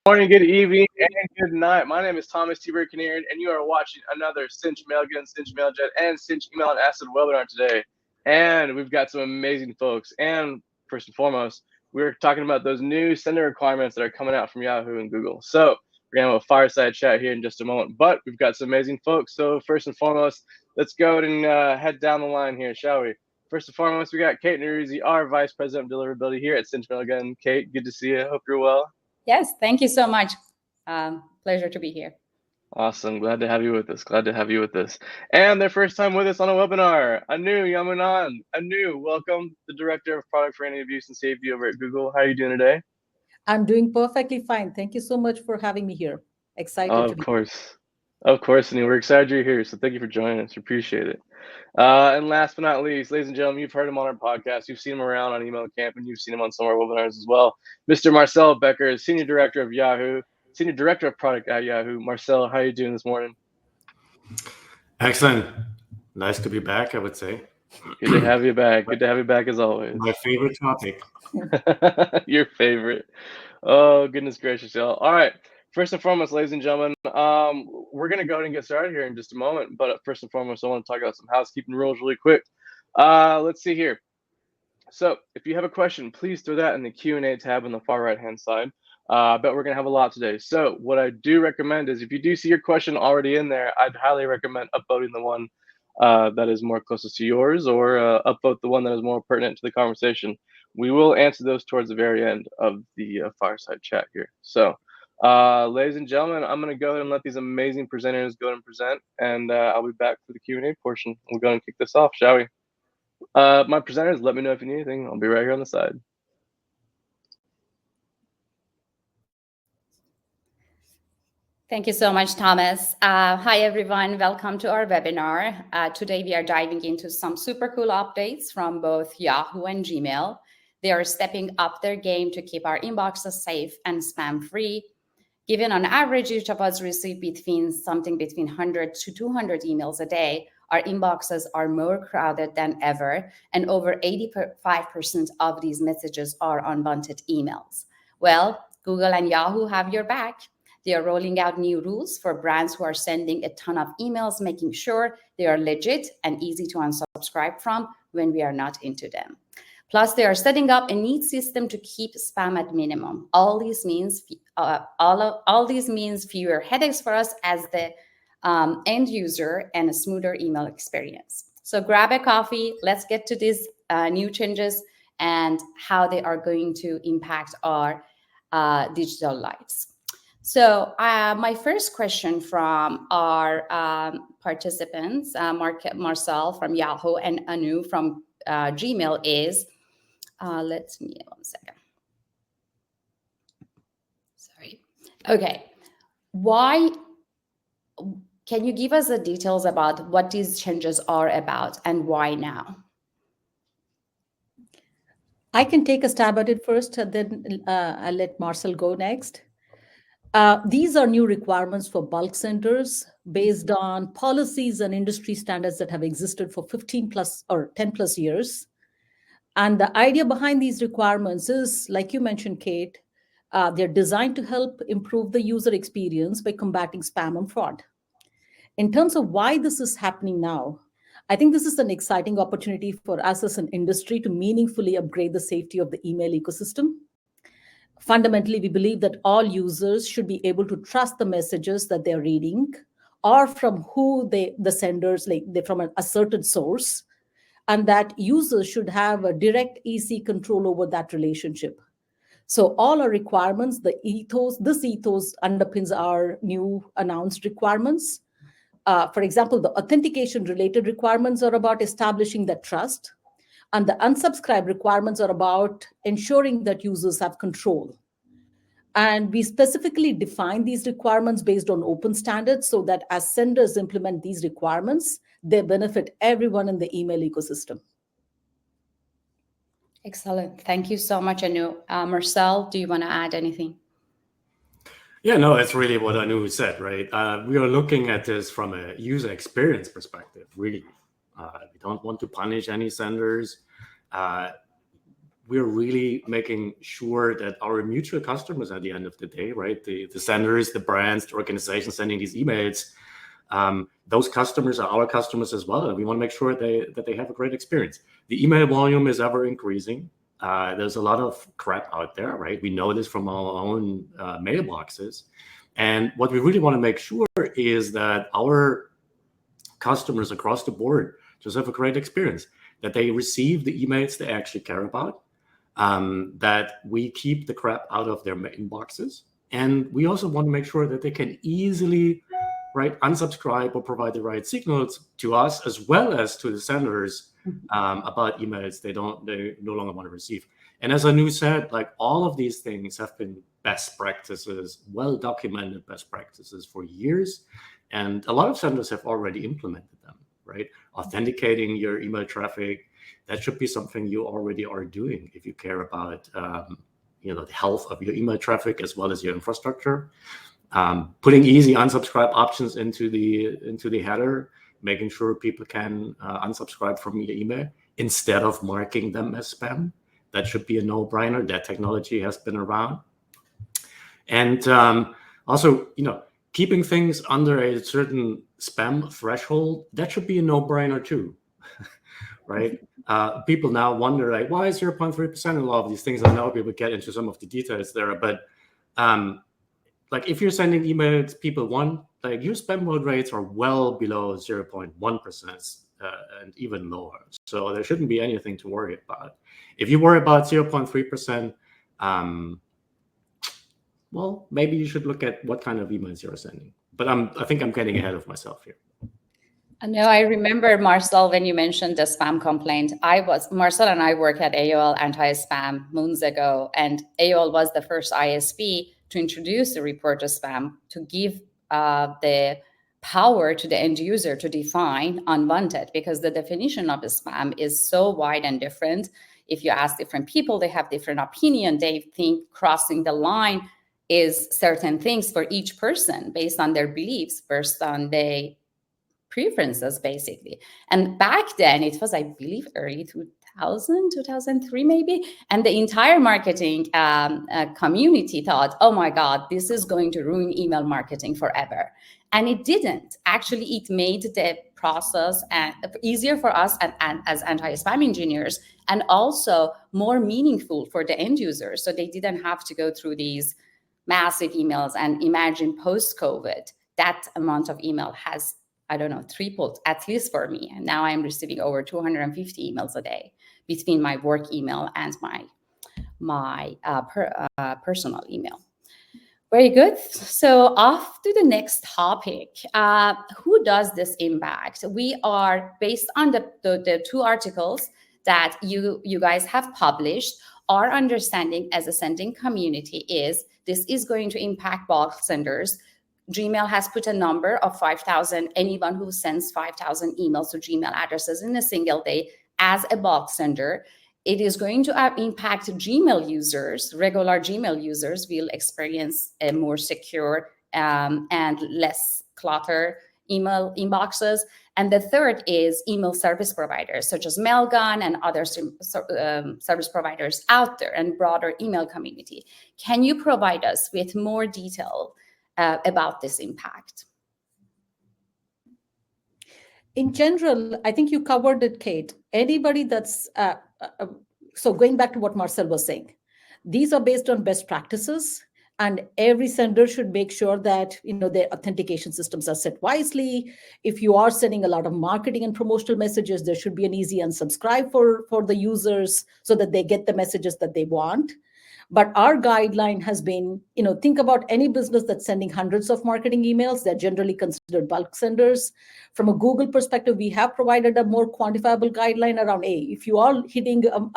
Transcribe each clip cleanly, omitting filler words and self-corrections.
Morning, good evening, and good night. My name is Thomas T. Kinneard, and you are watching another Cinch Mailgun, Cinch Mailjet, and Cinch Email and Acid webinar today. And we've got some amazing folks. And first and foremost, we're talking about those new sender requirements that are coming out from Yahoo and Google. So we're going to have a fireside chat here in just a moment. But we've got some amazing folks. So first and foremost, let's go and head down the line here, shall we? First and foremost, we got Kate Neruzzi, our Vice President of Deliverability here at Cinch Mailgun. Kate, good to see you. Hope you're well. Yes, thank you so much. Pleasure to be here. Awesome. Glad to have you with us. And their first time with us on a webinar, Anu Yamunan. Anu, welcome, the Director of Product for Anti-Abuse and Safety over at Google. How are you doing today? I'm doing perfectly fine. Thank you so much for having me here. Excited to be here. Of course, Anu. We're excited you're here, so thank you for joining us. Appreciate it. And last but not least, ladies and gentlemen, you've heard him on our podcast. You've seen him around on Email Camp, and you've seen him on some of our webinars as well. Mr. Marcel Becker, Senior Director of Yahoo, Senior Director of Product at Yahoo. Marcel, how are you doing this morning? Excellent. Nice to be back, I would say. Good to have you back. Good to have you back as always. My favorite topic. Your favorite. Oh, goodness gracious, y'all. All right. First and foremost, ladies and gentlemen, we're going to go ahead and get started here in just a moment. But first and foremost, I want to talk about some housekeeping rules really quick. Let's see here. So if you have a question, please throw that in the Q&A tab on the far right-hand side. I bet we're going to have a lot today. So what I do recommend is if you do see your question already in there, I'd highly recommend upvoting the one that is more closest to yours, or upvote the one that is more pertinent to the conversation. We will answer those towards the very end of the fireside chat here. So ladies and gentlemen, I'm going to go ahead and let these amazing presenters go ahead and present, and I'll be back for the Q&A portion. We'll go ahead and kick this off, shall we? My presenters, let me know if you need anything. I'll be right here on the side. Thank you so much, Thomas. Hi, everyone. Welcome to our webinar. Today, we are diving into some super cool updates from both Yahoo and Gmail. They are stepping up their game to keep our inboxes safe and spam-free. Given on average, each of us receive between 100 to 200 emails a day, our inboxes are more crowded than ever, and over 85% of these messages are unwanted emails. Well, Google and Yahoo have your back. They are rolling out new rules for brands who are sending a ton of emails, making sure they are legit and easy to unsubscribe from when we are not into them. Plus, they are setting up a neat system to keep spam at minimum. All these means fewer headaches for us as the end user and a smoother email experience. So grab a coffee. Let's get to these new changes and how they are going to impact our digital lives. So my first question from our participants, Marcel from Yahoo and Anu from Gmail is, one second. Sorry. Okay. Can you give us the details about what these changes are about and why now? I can take a stab at it first, and then I'll let Marcel go next. These are new requirements for bulk senders based on policies and industry standards that have existed for 15 plus or 10 plus years. And the idea behind these requirements is, like you mentioned, Kate, they're designed to help improve the user experience by combating spam and fraud. In terms of why this is happening now, I think this is an exciting opportunity for us as an industry to meaningfully upgrade the safety of the email ecosystem. Fundamentally, we believe that all users should be able to trust the messages that they're reading or from who the senders, from a certain source, and that users should have a direct, easy control over that relationship. So all our requirements, this ethos underpins our new announced requirements. For example, the authentication-related requirements are about establishing that trust. And the unsubscribe requirements are about ensuring that users have control. And we specifically define these requirements based on open standards so that as senders implement these requirements, they benefit everyone in the email ecosystem. Excellent. Thank you so much, Anu. Marcel, do you want to add anything? Yeah, no, that's really what Anu said, right? We are looking at this from a user experience perspective, really. We don't want to punish any senders. we're really making sure that our mutual customers at the end of the day, right, the senders, the brands, the organizations sending these emails, those customers are our customers as well, and we want to make sure that they have a great experience. The email volume is ever increasing. There's a lot of crap out there, right? We know this from our own mailboxes. And what we really want to make sure is that our customers across the board just have a great experience, that they receive the emails they actually care about, that we keep the crap out of their inboxes. And we also want to make sure that they can easily, right, unsubscribe or provide the right signals to us as well as to the senders about emails they no longer want to receive. And as Anu said, like, all of these things have been best practices, well-documented best practices for years. And a lot of senders have already implemented them, right? Authenticating your email traffic, that should be something you already are doing if you care about the health of your email traffic as well as your infrastructure. Putting easy unsubscribe options into the header, making sure people can unsubscribe from your email instead of marking them as spam. That should be a no-brainer. That technology has been around. And also, keeping things under a certain spam threshold, that should be a no-brainer too, right? People now wonder, like, why is 0.3% in a lot of these things? I know people get into some of the details there, but like, if you're sending emails people want, like, your spam mode rates are well below 0.1% and even lower. So there shouldn't be anything to worry about. If you worry about 0.3%, well, maybe you should look at what kind of emails you're sending. But I think I'm getting ahead of myself here. No, I remember, Marcel, when you mentioned the spam complaint. Marcel and I work at AOL anti-spam moons ago, and AOL was the first ISP to introduce the report to spam, to give the power to the end user to define unwanted, because the definition of the spam is so wide and different. If you ask different people, they have different opinion. They think crossing the line is certain things for each person based on their beliefs, based on their preferences, basically. And back then, it was, I believe, early 2000, 2003 maybe, and the entire marketing community thought, oh my God, this is going to ruin email marketing forever. And it didn't. Actually, it made the process easier for us as anti-spam engineers, and also more meaningful for the end users. So they didn't have to go through these massive emails. And imagine post-COVID, that amount of email has, I don't know, tripled, at least for me. And now I'm receiving over 250 emails a day between my work email and my personal email. Very good. So off to the next topic. Who does this impact? We are, based on the two articles that you guys have published, our understanding as a sending community is this is going to impact bulk senders. Gmail has put a number of 5,000. Anyone who sends 5,000 emails to Gmail addresses in a single day as a bulk sender, it is going to impact Gmail users. Regular Gmail users will experience a more secure and less clutter email inboxes. And the third is email service providers, such as Mailgun and other service providers out there, and broader email community. Can you provide us with more detail about this impact? In general, I think you covered it, Kate. Anybody that's, so going back to what Marcel was saying, these are based on best practices, and every sender should make sure that their authentication systems are set wisely. If you are sending a lot of marketing and promotional messages, there should be an easy unsubscribe for the users so that they get the messages that they want. But our guideline has been, think about any business that's sending hundreds of marketing emails. They're generally considered bulk senders. From a Google perspective, we have provided a more quantifiable guideline around, if you are hitting on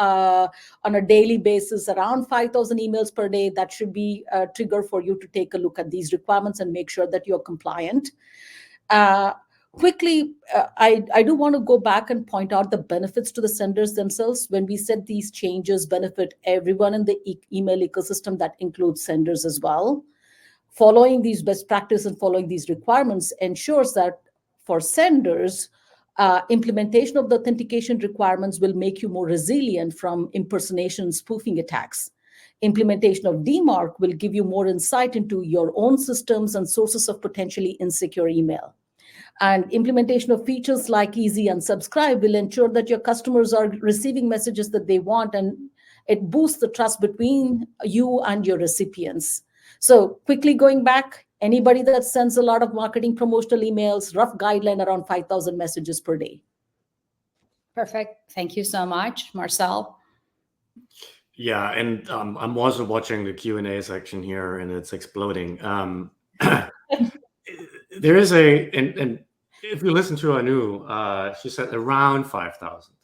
a daily basis around 5,000 emails per day, that should be a trigger for you to take a look at these requirements and make sure that you're compliant. Quickly, I do want to go back and point out the benefits to the senders themselves. When we said these changes benefit everyone in the email ecosystem, that includes senders as well. Following these best practices and following these requirements ensures that for senders, Implementation of the authentication requirements will make you more resilient from impersonation spoofing attacks. Implementation of DMARC will give you more insight into your own systems and sources of potentially insecure email. And implementation of features like easy unsubscribe will ensure that your customers are receiving messages that they want, and it boosts the trust between you and your recipients. So quickly going back, anybody that sends a lot of marketing promotional emails, rough guideline around 5,000 messages per day. Perfect. Thank you so much, Marcel. Yeah, and I'm also watching the Q&A section here, and it's exploding. There is and if you listen to Anu, she said around 5,000.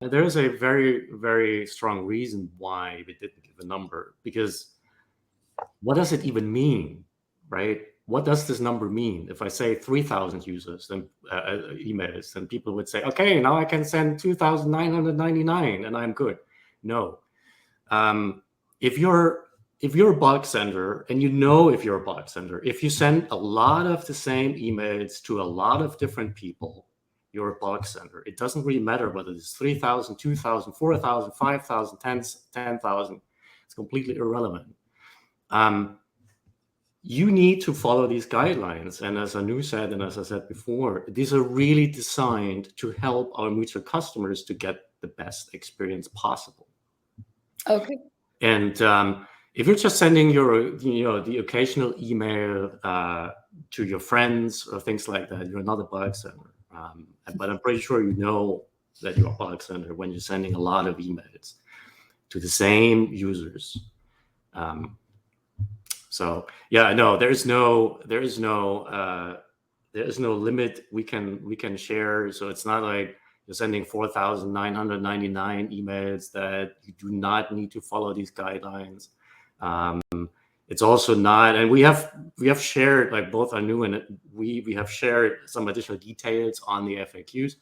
There is a very, very strong reason why we didn't give a number, because what does it even mean, right? What does this number mean? If I say 3,000 users, then emails, then people would say, okay, now I can send 2,999 and I'm good. No. If you're a bulk sender, and you know if you're a bulk sender, if you send a lot of the same emails to a lot of different people, you're a bulk sender. It doesn't really matter whether it's 3,000, 2,000, 4,000, 5,000, 10,000. It's completely irrelevant. You need to follow these guidelines. And as Anu said, and as I said before, these are really designed to help our mutual customers to get the best experience possible. Okay. And if you're just sending the occasional email to your friends or things like that, you're not a bulk sender. But I'm pretty sure you know that you're a bulk sender when you're sending a lot of emails to the same users. So yeah, no, there is no limit we can share. So it's not like you're sending 4,999 emails that you do not need to follow these guidelines. It's also not, and we have shared, like both Anu and we have shared some additional details on the FAQs,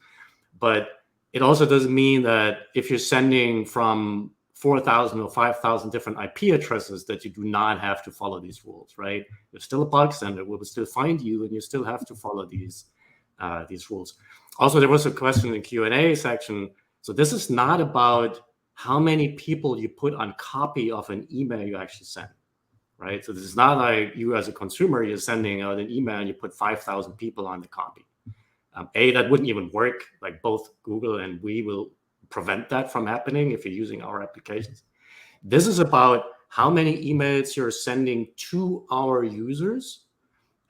but it also doesn't mean that if you're sending from 4,000 or 5,000 different IP addresses that you do not have to follow these rules, right? You're still a bulk sender. We will still find you, and you still have to follow these rules. Also, there was a question in the Q&A section. So this is not about how many people you put on copy of an email you actually send, right? So this is not like you as a consumer, you're sending out an email and you put 5,000 people on the copy. That wouldn't even work. Like both Google and we will prevent that from happening if you're using our applications. This is about how many emails you're sending to our users.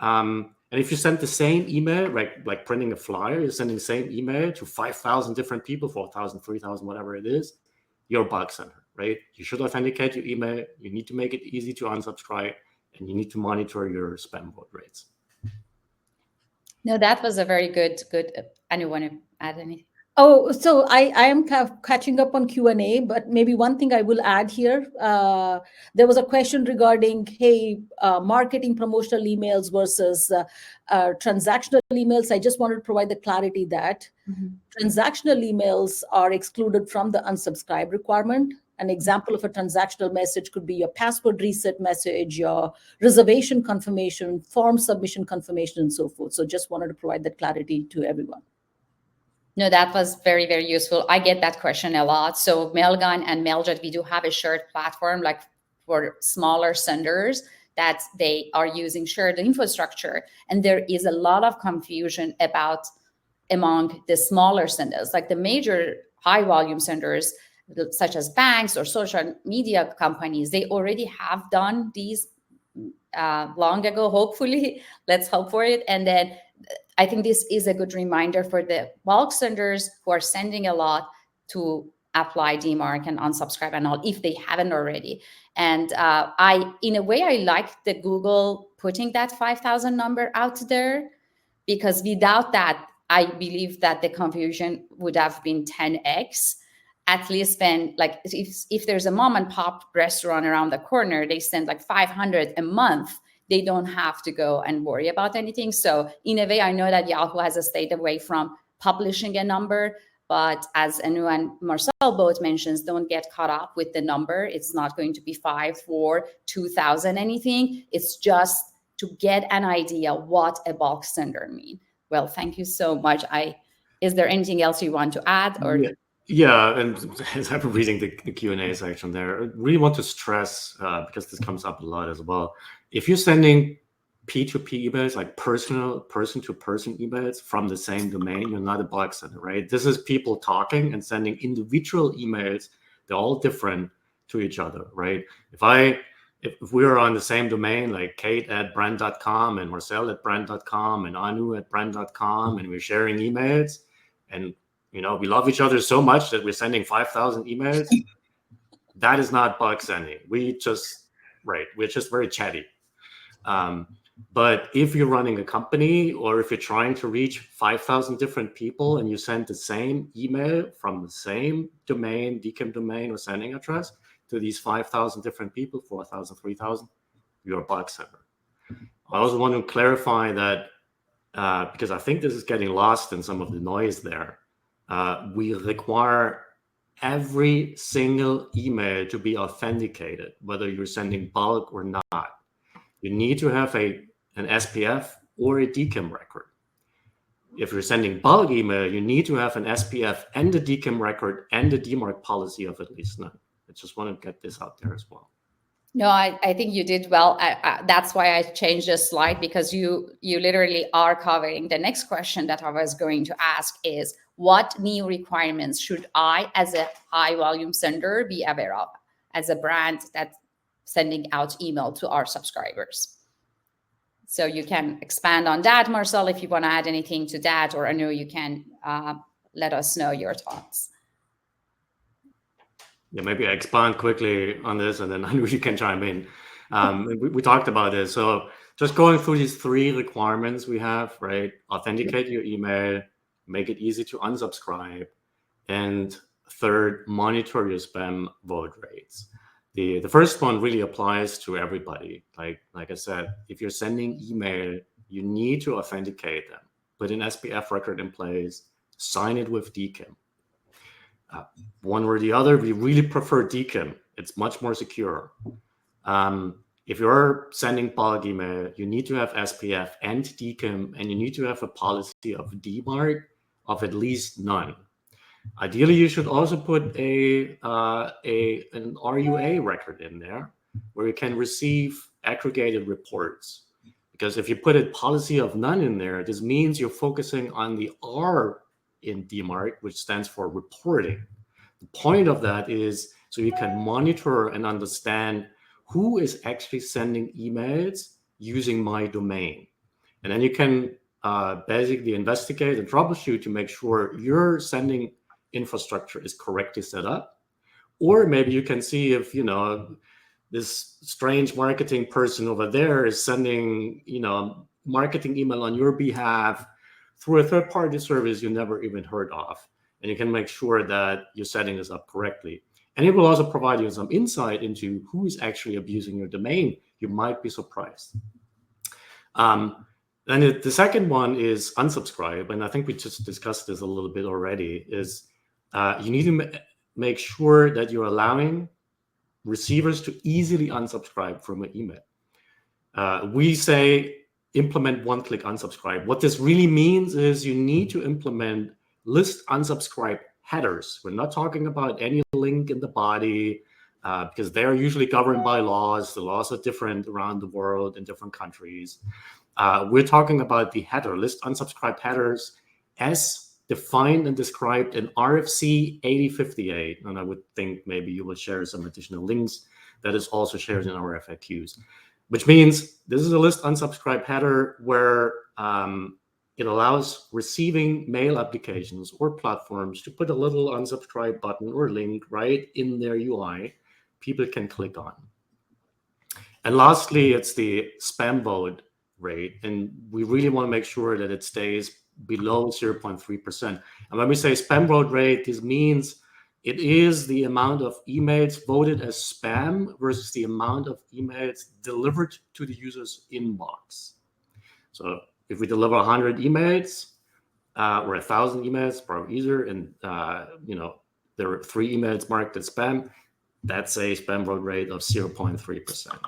And if you send the same email, like printing a flyer, you're sending the same email to 5,000 different people, 4,000, 3,000, whatever it is, you're a bulk sender, right? You should authenticate your email. You need to make it easy to unsubscribe, and you need to monitor your spam vote rates. No, that was a very good. Anyone want to add anything? Oh, so I am kind of catching up on Q&A, but maybe one thing I will add here. There was a question regarding, hey, marketing promotional emails versus transactional emails. I just wanted to provide the clarity that transactional emails are excluded from the unsubscribe requirement. An example of a transactional message could be your password reset message, your reservation confirmation, form submission confirmation, and so forth. So just wanted to provide that clarity to everyone. No, that was very, very useful. I get that question a lot. So Mailgun and Mailjet, we do have a shared platform like for smaller senders that they are using shared infrastructure. And there is a lot of confusion among the smaller senders, like the major high volume senders, such as banks or social media companies. They already have done these long ago, hopefully. Let's hope for it. And then I think this is a good reminder for the bulk senders who are sending a lot to apply DMARC and unsubscribe and all, if they haven't already. And in a way, I like the Google putting that 5,000 number out there, because without that, I believe that the confusion would have been 10x. At least when, like, if there's a mom and pop restaurant around the corner, they send like 500 a month. They don't have to go and worry about anything. So in a way, I know that Yahoo has stayed away from publishing a number, but as Anu and Marcel both mentions, don't get caught up with the number. It's not going to be 5, 4, 2,000 anything. It's just to get an idea what a bulk sender means. Well, thank you so much. I Is there anything else you want to add? Or Yeah, and as I'm reading the Q&A section there, I really want to stress, because this comes up a lot as well, if you're sending P2P emails, like person-to-person emails from the same domain, you're not a bug center, right? This is people talking and sending individual emails. They're all different to each other, right? If we're on the same domain, like Kate@brand.com and Marcel@brand.com and Anu@brand.com, and we're sharing emails, and we love each other so much that we're sending 5,000 emails, that is not bug sending. We're just very chatty. But if you're running a company, or if you're trying to reach 5,000 different people and you send the same email from the same domain, DKIM domain or sending address, to these 5,000 different people, 4,000, 3,000, you're a bug sender. I also want to clarify that, because I think this is getting lost in some of the noise there. We require every single email to be authenticated, whether you're sending bulk or not. You need to have an SPF or a DKIM record. If you're sending bulk email, you need to have an SPF and a DKIM record and a DMARC policy of at least none. I just want to get this out there as well. No, I think you did well. That's why I changed the slide, because you literally are covering the next question that I was going to ask is, what new requirements should I, as a high volume sender, be aware of as a brand that's sending out email to our subscribers? So you can expand on that, Marcel, if you want to add anything to that, or Anu, you can let us know your thoughts. Yeah, maybe I expand quickly on this, and then Anu, you can chime in. We talked about this. So just going through these 3 requirements we have, right? Authenticate your email, make it easy to unsubscribe, and third, monitor your spam vote rates. The first one really applies to everybody. Like I said, if you're sending email, you need to authenticate them. Put an SPF record in place, sign it with DKIM. One or the other, we really prefer DKIM. It's much more secure. If you're sending bulk email, you need to have SPF and DKIM, and you need to have a policy of DMARC of at least none. Ideally, you should also put an RUA record in there where you can receive aggregated reports. Because if you put a policy of none in there, this means you're focusing on the R in DMARC, which stands for reporting. The point of that is so you can monitor and understand who is actually sending emails using my domain. And then you can basically investigate and troubleshoot to make sure your sending infrastructure is correctly set up. Or maybe you can see if, this strange marketing person over there is sending, marketing email on your behalf through a third-party service you never even heard of. And you can make sure that you're setting this up correctly. And it will also provide you some insight into who is actually abusing your domain. You might be surprised. Then the second one is unsubscribe. And I think we just discussed this a little bit already, is you need to make sure that you're allowing receivers to easily unsubscribe from an email. We say implement one-click unsubscribe. What this really means is you need to implement list unsubscribe headers. We're not talking about any link in the body, because they're usually governed by laws. The laws are different around the world in different countries. We're talking about the header, list unsubscribe headers, as defined and described in RFC 8058. And I would think maybe you will share some additional links that is also shared in our FAQs, which means this is a list unsubscribe header where it allows receiving mail applications or platforms to put a little unsubscribe button or link right in their UI people can click on. And lastly, it's the spam vote rate. And we really want to make sure that it stays below 0.3%. And when we say spam vote rate, this means it is the amount of emails voted as spam versus the amount of emails delivered to the user's inbox. So if we deliver 100 emails or 1,000 emails per user, and there are 3 emails marked as spam, that's a spam vote rate of 0.3%.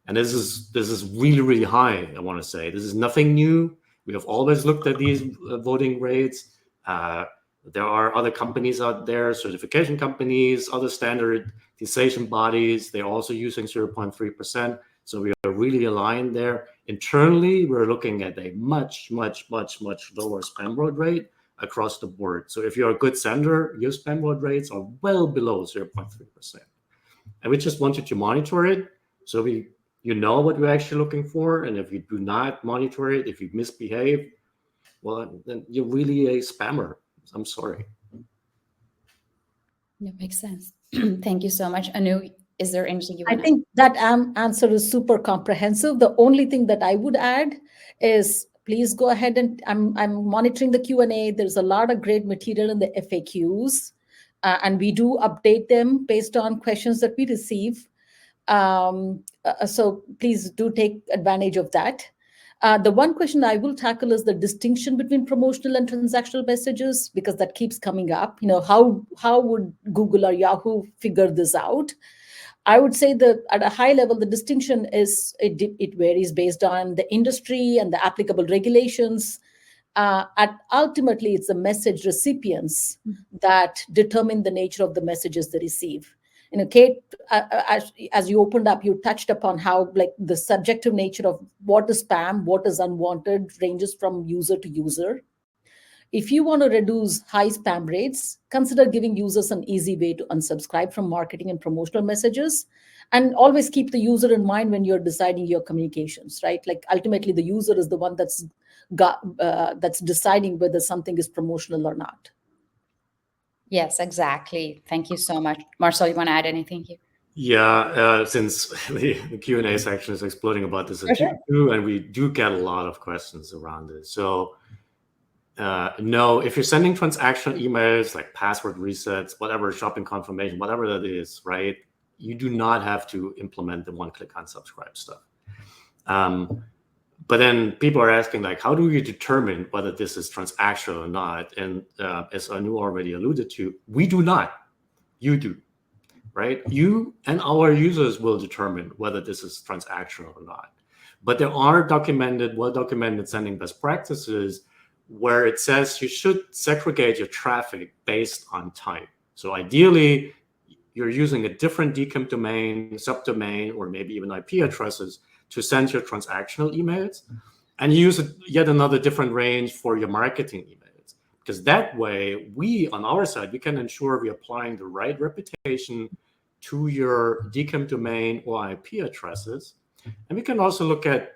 And this is really, really high, I want to say. This is nothing new. We have always looked at these voting rates. There are other companies out there, certification companies, other standardization bodies. They're also using 0.3%. So we are really aligned there. Internally, we're looking at a much, much, much, much lower spam road rate across the board. So if you're a good sender, your spam road rates are well below 0.3%. And we just want you to monitor it so you know what we're actually looking for. And if you do not monitor it, if you misbehave, well, then you're really a spammer. I'm sorry. That makes sense. Thank you so much. Anu, is there anything you want I think that answer is super comprehensive. The only thing that I would add is please go ahead and I'm monitoring the Q&A. There's a lot of great material in the FAQs, and we do update them based on questions that we receive. So please do take advantage of that. The one question I will tackle is the distinction between promotional and transactional messages, because that keeps coming up. How would Google or Yahoo figure this out? I would say that at a high level, the distinction is it varies based on the industry and the applicable regulations. Ultimately, it's the message recipients that determine the nature of the messages they receive. Kate, as you opened up, you touched upon how the subjective nature of what is spam, what is unwanted, ranges from user to user. If you want to reduce high spam rates, consider giving users an easy way to unsubscribe from marketing and promotional messages, and always keep the user in mind when you're deciding your communications, right? Ultimately, the user is the one that's deciding whether something is promotional or not. Yes, exactly. Thank you so much. Marcel, you want to add anything here? Yeah, since the Q&A section is exploding about this too, and we do get a lot of questions around this. So no, if you're sending transactional emails like password resets, whatever, shopping confirmation, whatever that is, right, you do not have to implement the one-click unsubscribe stuff. But then people are asking, how do you determine whether this is transactional or not? And as Anu already alluded to, we do not. You do, right? You and our users will determine whether this is transactional or not. But there are well-documented sending best practices where it says you should segregate your traffic based on type. So ideally, you're using a different DKIM domain, subdomain, or maybe even IP addresses to send your transactional emails, and use yet another different range for your marketing emails. Because that way, we, on our side, we can ensure we're applying the right reputation to your DKIM domain or IP addresses. And we can also look at,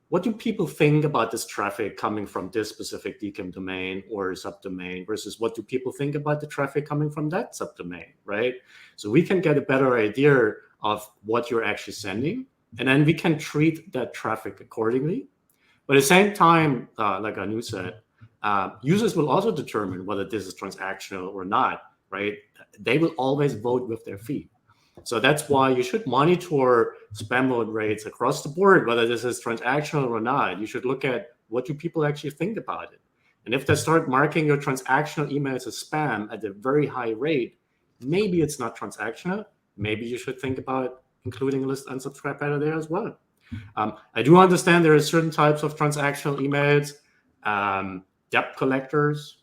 what do people think about this traffic coming from this specific DKIM domain or subdomain versus what do people think about the traffic coming from that subdomain, right? So we can get a better idea of what you're actually sending, and then we can treat that traffic accordingly. But at the same time, like Anu said, users will also determine whether this is transactional or not, right? They will always vote with their feet. So that's why you should monitor spam load rates across the board, whether this is transactional or not. You should look at what do people actually think about it. And if they start marking your transactional emails as spam at a very high rate, maybe it's not transactional. Maybe you should think about including a list unsubscribe header there as well. I do understand there are certain types of transactional emails, debt collectors,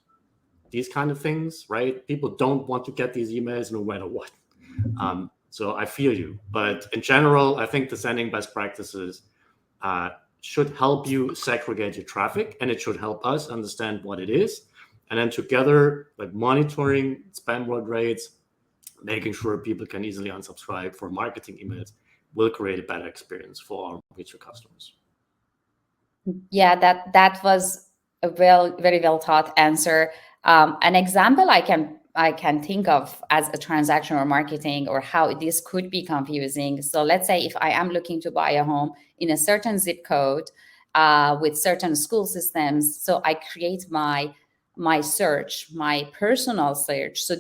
these kind of things, right? People don't want to get these emails no matter what. So I feel you. But in general, I think the sending best practices should help you segregate your traffic, and it should help us understand what it is. And then together, monitoring spam word rates, making sure people can easily unsubscribe for marketing emails will create a better experience for our future customers. Yeah, that was a very well thought answer. An example I can think of as a transaction or marketing, or how this could be confusing. So let's say if I am looking to buy a home in a certain zip code with certain school systems, so I create my search, my personal search. So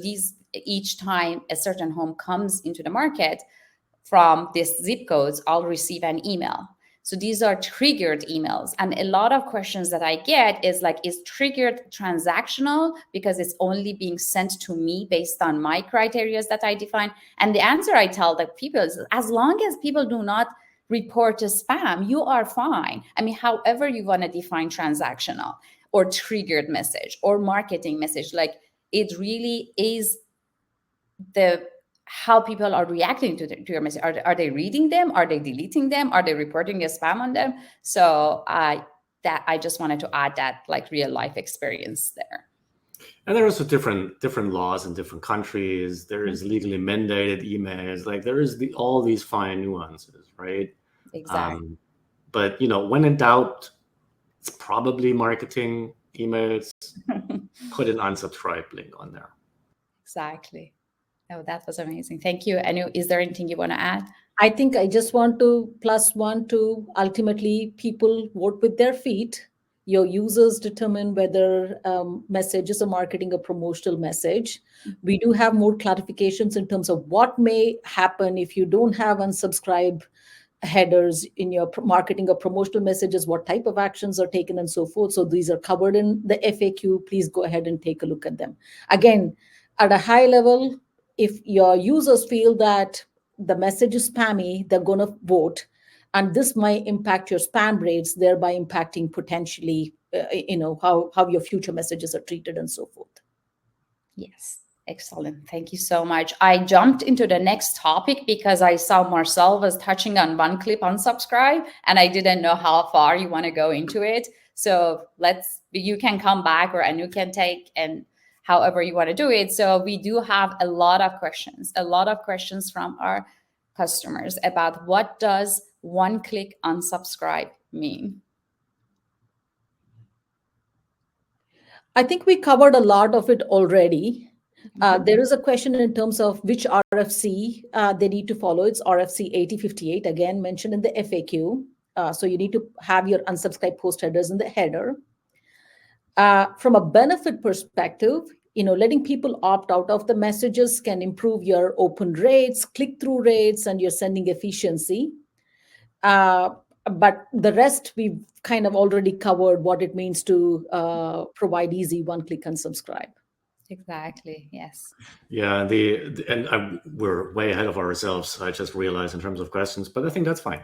each time a certain home comes into the market from this zip codes, I'll receive an email. So these are triggered emails. And a lot of questions that I get is is triggered transactional because it's only being sent to me based on my criteria that I define? And the answer I tell the people is, as long as people do not report as spam, you are fine. I mean, however you want to define transactional. or triggered message or marketing message. Like, it really is how people are reacting to your message. Are they reading them? Are they deleting them? Are they reporting a spam on them? So I just wanted to add that like real life experience there. And there are also different laws in different countries. There is legally mandated emails. Like there is all these fine nuances, right? Exactly. But when in doubt, it's probably marketing emails. Put an unsubscribe link on there. Exactly. Oh, that was amazing. Thank you. Anu, is there anything you want to add? I think I just want to +1 to ultimately people vote with their feet. Your users determine whether message is a marketing or promotional message. We do have more clarifications in terms of what may happen if you don't have unsubscribe headers in your marketing or promotional messages, what type of actions are taken and so forth. So these are covered in the FAQ. Please go ahead and take a look at them. Again, at a high level, if your users feel that the message is spammy, they're going to vote. And this might impact your spam rates, thereby impacting potentially, how your future messages are treated and so forth. Yes. Excellent. Thank you so much. I jumped into the next topic because I saw Marcel was touching on one-click unsubscribe, and I didn't know how far you want to go into it. So you can come back, or Anu can take, and however you want to do it. So we do have a lot of questions from our customers about what does one-click unsubscribe mean? I think we covered a lot of it already. There is a question in terms of which RFC they need to follow. It's RFC 8058, again, mentioned in the FAQ. So you need to have your unsubscribe post headers in the header. From a benefit perspective, letting people opt out of the messages can improve your open rates, click-through rates, and your sending efficiency. But the rest, we've kind of already covered what it means to provide easy one-click unsubscribe. Exactly. Yes. Yeah, we're way ahead of ourselves. I just realized in terms of questions, but I think that's fine.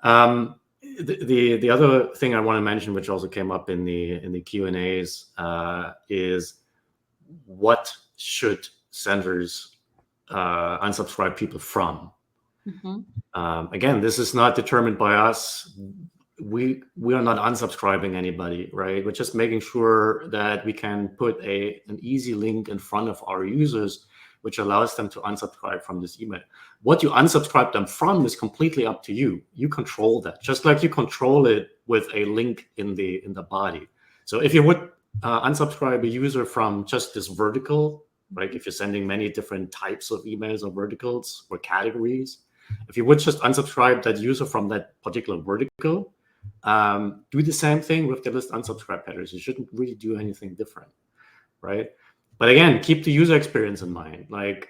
The other thing I want to mention, which also came up in the Q&As, is what should senders unsubscribe people from? Again, this is not determined by us. We are not unsubscribing anybody, right? We're just making sure that we can put an easy link in front of our users, which allows them to unsubscribe from this email. What you unsubscribe them from is completely up to you. You control that, just like you control it with a link in the body. So if you would unsubscribe a user from just this vertical, right? If you're sending many different types of emails or verticals or categories, if you would just unsubscribe that user from that particular vertical, do the same thing with the list unsubscribe headers. You shouldn't really do anything different, right? But again, keep the user experience in mind. Like,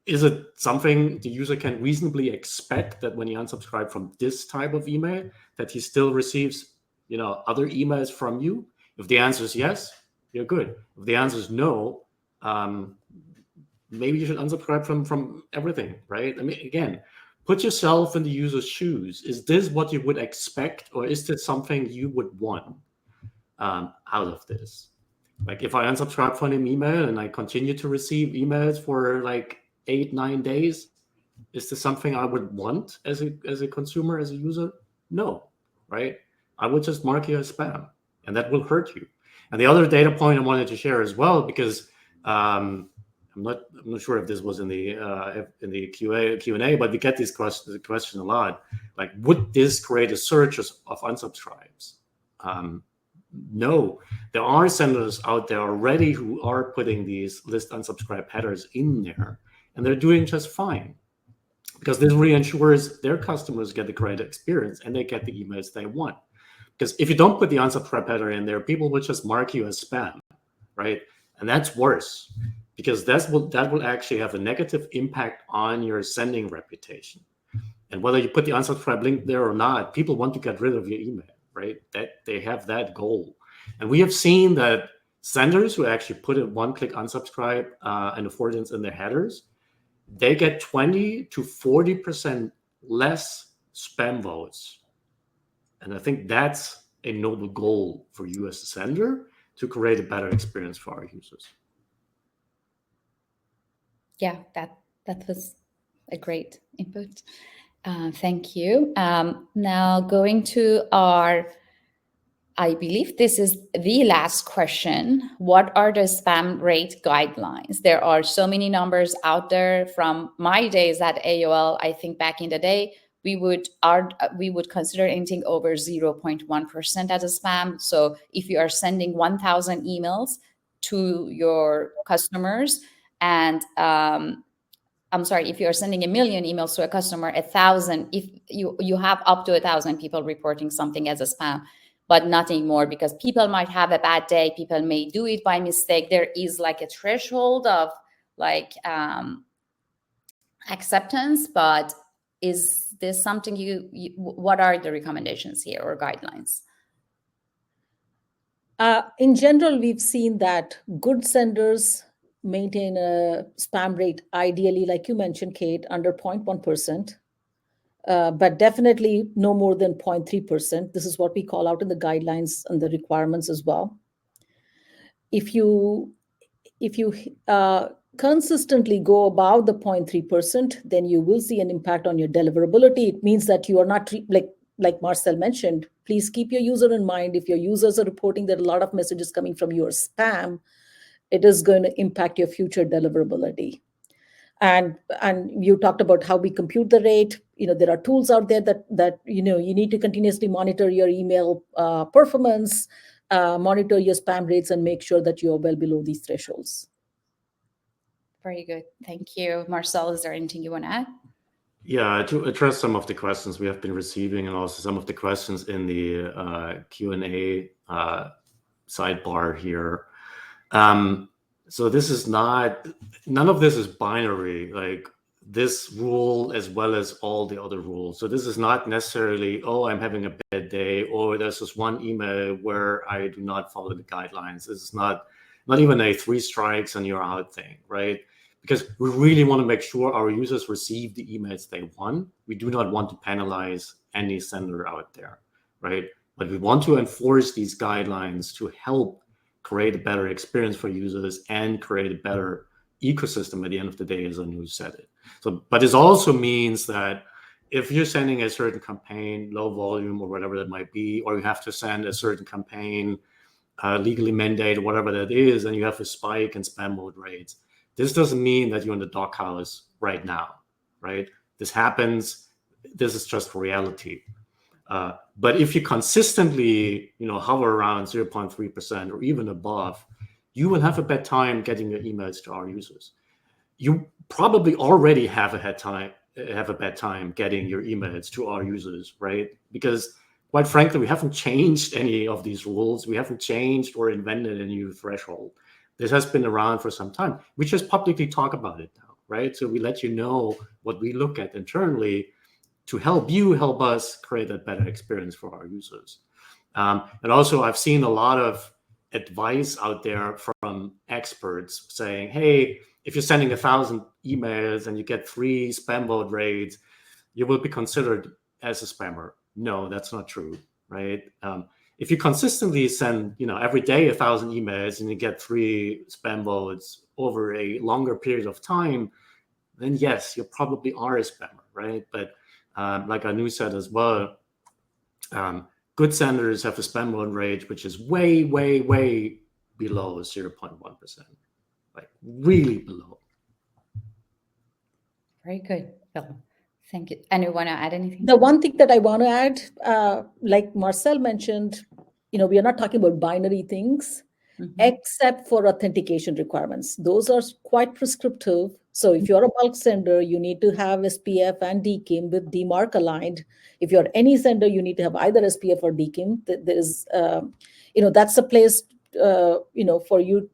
is it something the user can reasonably expect that when you unsubscribe from this type of email, that he still receives, other emails from you? If the answer is yes, you're good. If the answer is no, maybe you should unsubscribe from everything, right? I mean, again, put yourself in the user's shoes. Is this what you would expect, or is this something you would want out of this? Like, if I unsubscribe from an email and I continue to receive emails for like 8-9 days, is this something I would want as a consumer, as a user? No, right? I would just mark you as spam, and that will hurt you. And the other data point I wanted to share as well, because I'm not sure if this was in the Q&A, but we get this question a lot. Like, would this create a surge of unsubscribes? No, there are senders out there already who are putting these list unsubscribe headers in there, and they're doing just fine, because this really ensures their customers get the great experience and they get the emails they want. Because if you don't put the unsubscribe header in there, people will just mark you as spam, right? And that's worse, because that will actually have a negative impact on your sending reputation. And whether you put the unsubscribe link there or not, people want to get rid of your email, right? That they have that goal. And we have seen that senders who actually put a one-click unsubscribe and affordance in their headers, they get 20 to 40% less spam votes. And I think that's a noble goal for you as a sender to create a better experience for our users. Yeah, that was a great input. Thank you. Now going to our, I believe this is the last question. What are the spam rate guidelines? There are so many numbers out there. From my days at AOL, I think back in the day, we would consider anything over 0.1% as a spam. So if you are sending 1,000 emails to your customers, and I'm sorry, if you're sending 1 million emails to a customer, 1,000, if you have up to 1,000 people reporting something as a spam, but nothing more, because people might have a bad day, people may do it by mistake. There is like a threshold of like acceptance, but is this something what are the recommendations here or guidelines? In general, we've seen that good senders maintain a spam rate, ideally, like you mentioned, Kate, under 0.1%, but definitely no more than 0.3%. This is what we call out in the guidelines and the requirements as well. If you consistently go above the 0.3%, then you will see an impact on your deliverability. It means that you are not, like Marcel mentioned, please keep your user in mind. If your users are reporting that a lot of messages coming from your spam, it is going to impact your future deliverability. And you talked about how we compute the rate. There are tools out there that you need to continuously monitor your email performance, monitor your spam rates, and make sure that you're well below these thresholds. Very good. Thank you. Marcel, is there anything you want to add? Yeah, to address some of the questions we have been receiving, and also some of the questions in the Q&A sidebar here. So this is none of this is binary, like this rule as well as all the other rules. So this is not necessarily, oh, I'm having a bad day, or there's this one email where I do not follow the guidelines. This is not even a 3 strikes and you're out thing, right? Because we really want to make sure our users receive the emails they want. We do not want to penalize any sender out there, right? But we want to enforce these guidelines to help create a better experience for users and create a better ecosystem at the end of the day, as Anu said it. So, but this also means that if you're sending a certain campaign, low volume or whatever that might be, or you have to send a certain campaign legally mandated, whatever that is, and you have a spike in spam mode rates, this doesn't mean that you're in the doghouse right now, right? This happens. This is just reality. But if you consistently, hover around 0.3% or even above, you will have a bad time getting your emails to our users. You probably already have a bad time getting your emails to our users, right? Because quite frankly, we haven't changed any of these rules. We haven't changed or invented a new threshold. This has been around for some time. We just publicly talk about it now, right? So we let you know what we look at internally to help us create a better experience for our users. And also, I've seen a lot of advice out there from experts saying, hey, if you're sending 1,000 emails and you get 3 spam mode raids, you will be considered as a spammer. No, that's not true, right? If you consistently send, every day 1,000 emails and you get 3 spam modes over a longer period of time, then yes, you probably are a spammer, right? But like Anu said as well, good senders have a spam mode rate which is way, way, way below 0.1%, like really below. Very good, Phil. Thank you. And you want to add anything? The one thing that I want to add, like Marcel mentioned, we are not talking about binary things, except for authentication requirements. Those are quite prescriptive. So if you're a bulk sender, you need to have SPF and DKIM with DMARC aligned. If you're any sender, you need to have either SPF or DKIM. There's, that's a place, for you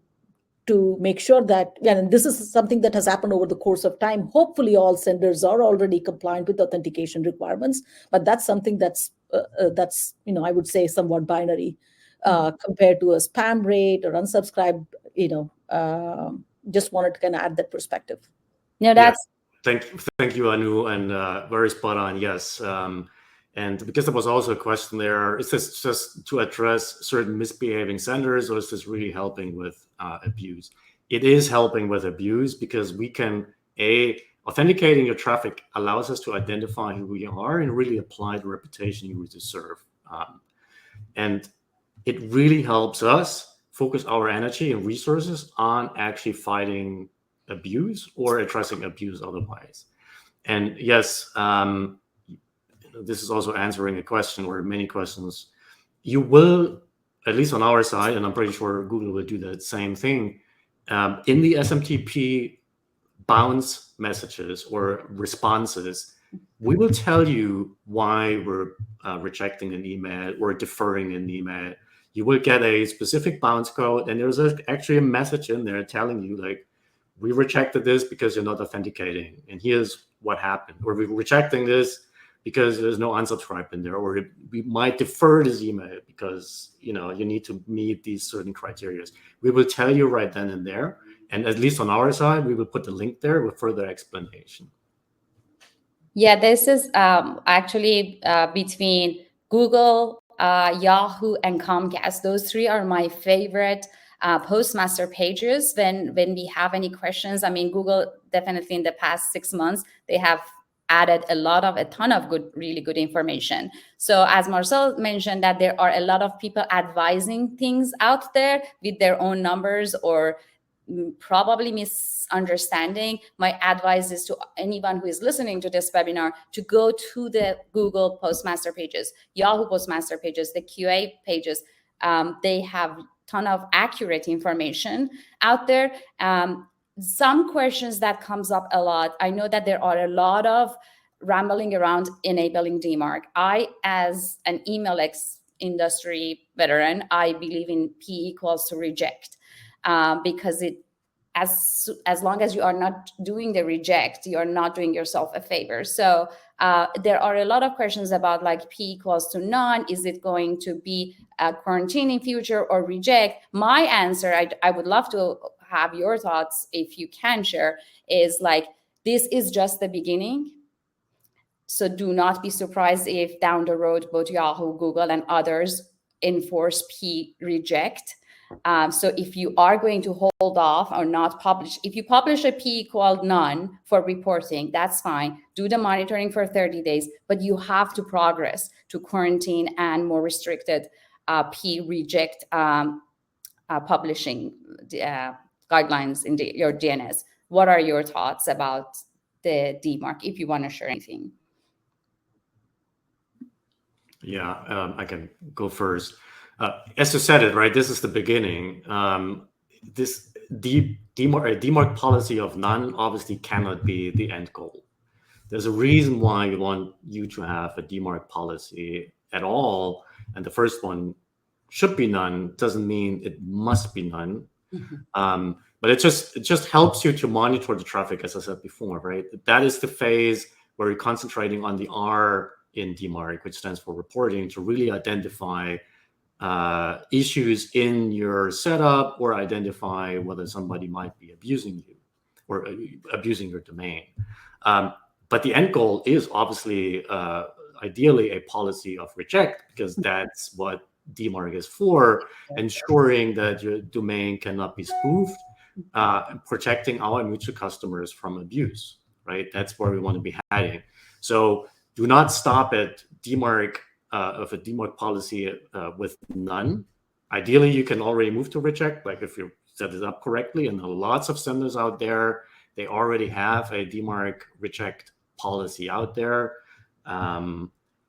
to make sure that, and this is something that has happened over the course of time. Hopefully all senders are already compliant with authentication requirements, but that's something that's I would say somewhat binary compared to a spam rate or unsubscribe, just wanted to kind of add that perspective. No, that's... Yeah. Thank you, Anu, and very spot on. Yes. And because there was also a question there, is this just to address certain misbehaving senders, or is this really helping with abuse? It is helping with abuse because we can, authenticating your traffic allows us to identify who we are and really apply the reputation you deserve. And it really helps us focus our energy and resources on actually fighting abuse or addressing abuse otherwise. And yes, this is also answering a question or many questions. You will, at least on our side, and I'm pretty sure Google will do the same thing, in the SMTP bounce messages or responses, we will tell you why we're rejecting an email or deferring an email. You will get a specific bounce code, and there's actually a message in there telling you, like, we rejected this because you're not authenticating, and here's what happened. Or we're rejecting this because there's no unsubscribe in there, or we might defer this email because you need to meet these certain criteria. We will tell you right then and there, and at least on our side, we will put the link there with further explanation. Yeah, this is actually between Google, Yahoo, and Comcast. Those three are my favorite postmaster pages when we have any questions. I mean, Google definitely in the past 6 months, they have added a ton of really good information. So as Marcel mentioned, that there are a lot of people advising things out there with their own numbers or probably misunderstanding. My advice is to anyone who is listening to this webinar to go to the Google postmaster pages, Yahoo postmaster pages, the QA pages. They have a ton of accurate information out there. Some questions that comes up a lot. I know that there are a lot of rambling around enabling DMARC. I, as an email industry veteran, I believe in P equals to reject, because as long as you are not doing the reject, you are not doing yourself a favor. So there are a lot of questions about like P equals to none. Is it going to be a quarantine in future or reject? My answer, I would love to have your thoughts if you can share, is like, this is just the beginning. So do not be surprised if down the road, both Yahoo, Google, and others enforce P reject. So if you are going to hold off or not publish, if you publish a P equal none for reporting, that's fine. Do the monitoring for 30 days, but you have to progress to quarantine and more restricted P reject publishing guidelines in your DNS. What are your thoughts about the DMARC, if you want to share anything? Yeah, I can go first. As you said it, right, this is the beginning. This DMARC policy of none obviously cannot be the end goal. There's a reason why we want you to have a DMARC policy at all. And the first one should be none. Doesn't mean it must be none. Mm-hmm. But it just helps you to monitor the traffic, as I said before, right? That is the phase where you're concentrating on the R in DMARC, which stands for reporting, to really identify issues in your setup or identify whether somebody might be abusing you or abusing your domain. But the end goal is obviously, ideally, a policy of reject, because that's what DMARC is for, ensuring that your domain cannot be spoofed, protecting our mutual customers from abuse, right? That's where we want to be heading. So do not stop at DMARC of a DMARC policy with none. Ideally, you can already move to reject, like if you set it up correctly, and there are lots of senders out there, they already have a DMARC reject policy out there.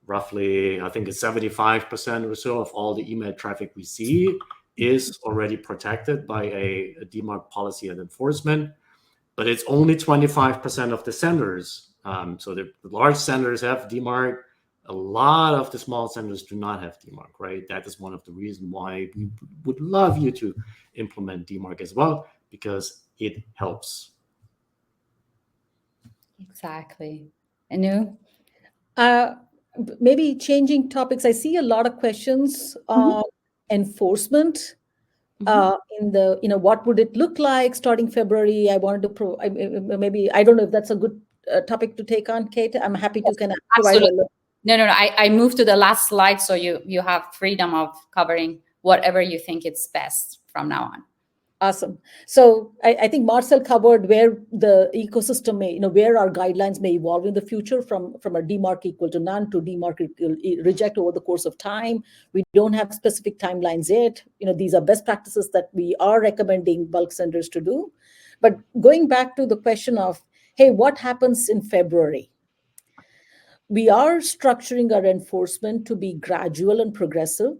Roughly, I think it's 75% or so of all the email traffic we see is already protected by a DMARC policy and enforcement, but it's only 25% of the senders. So the large senders have DMARC. A lot of the small senders do not have DMARC, right? That is one of the reasons why we would love you to implement DMARC as well, because it helps. Exactly. Anu? Maybe changing topics. I see a lot of questions on enforcement. In the, what would it look like starting February? I wanted to maybe, I don't know if that's a good topic to take on, Kate. I'm happy to kind of provide a No. I moved to the last slide, so you have freedom of covering whatever you think it's best from now on. Awesome. So I think Marcel covered where the ecosystem may, where our guidelines may evolve in the future from a demarc equal to none to demarc equal reject over the course of time. We don't have specific timelines yet. These are best practices that we are recommending bulk senders to do. But going back to the question of, hey, what happens in February? We are structuring our enforcement to be gradual and progressive.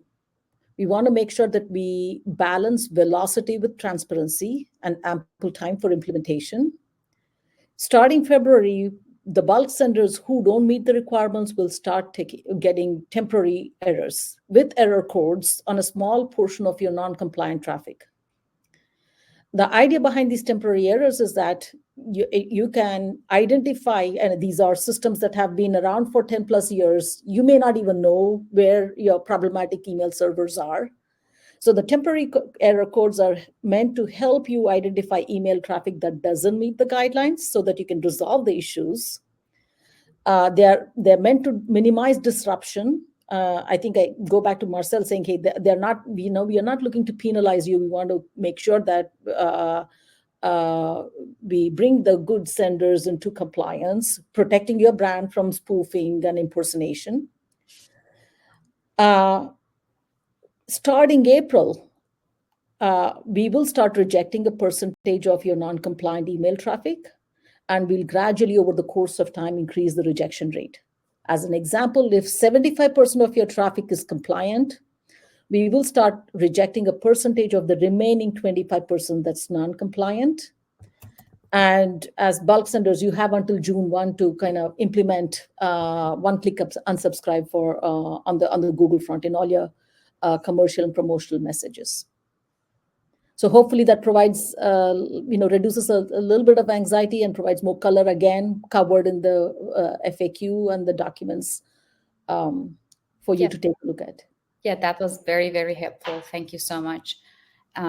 We want to make sure that we balance velocity with transparency and ample time for implementation. Starting February, the bulk senders who don't meet the requirements will start getting temporary errors with error codes on a small portion of your non-compliant traffic. The idea behind these temporary errors is that you can identify, and these are systems that have been around for 10 plus years. You may not even know where your problematic email servers are. So the temporary error codes are meant to help you identify email traffic that doesn't meet the guidelines so that you can resolve the issues. They're meant to minimize disruption. I think I go back to Marcel saying, hey, they're not, we are not looking to penalize you. We want to make sure that we bring the good senders into compliance, protecting your brand from spoofing and impersonation. Starting April, we will start rejecting a percentage of your non-compliant email traffic, and we'll gradually, over the course of time, increase the rejection rate. As an example, if 75% of your traffic is compliant, we will start rejecting a percentage of the remaining 25% that's non-compliant. And as bulk senders, you have until June 1 to kind of implement one-click unsubscribe for on the Google front in all your commercial and promotional messages. So hopefully that provides, reduces a little bit of anxiety and provides more color, again, covered in the FAQ and the documents for you to take a look at. Yeah, that was very, very helpful. Thank you so much. We